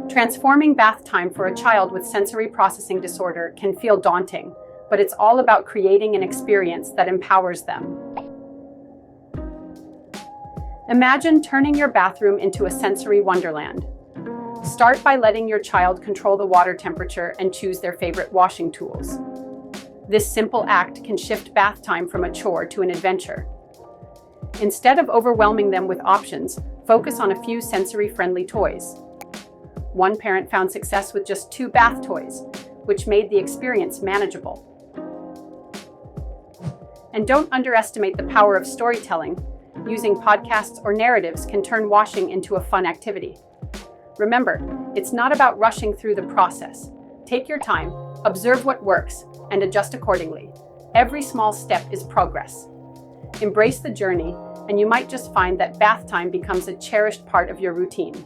Transforming bath time for a child with sensory processing disorder can feel daunting, but it's all about creating an experience that empowers them. Imagine turning your bathroom into a sensory wonderland. Start by letting your child control the water temperature and choose their favorite washing tools. This simple act can shift bath time from a chore to an adventure. Instead of overwhelming them with options, focus on a few sensory-friendly toys. One parent found success with just 2 bath toys, which made the experience manageable. And don't underestimate the power of storytelling. Using podcasts or narratives can turn washing into a fun activity. Remember, it's not about rushing through the process. Take your time, observe what works, and adjust accordingly. Every small step is progress. Embrace the journey, and you might just find that bath time becomes a cherished part of your routine.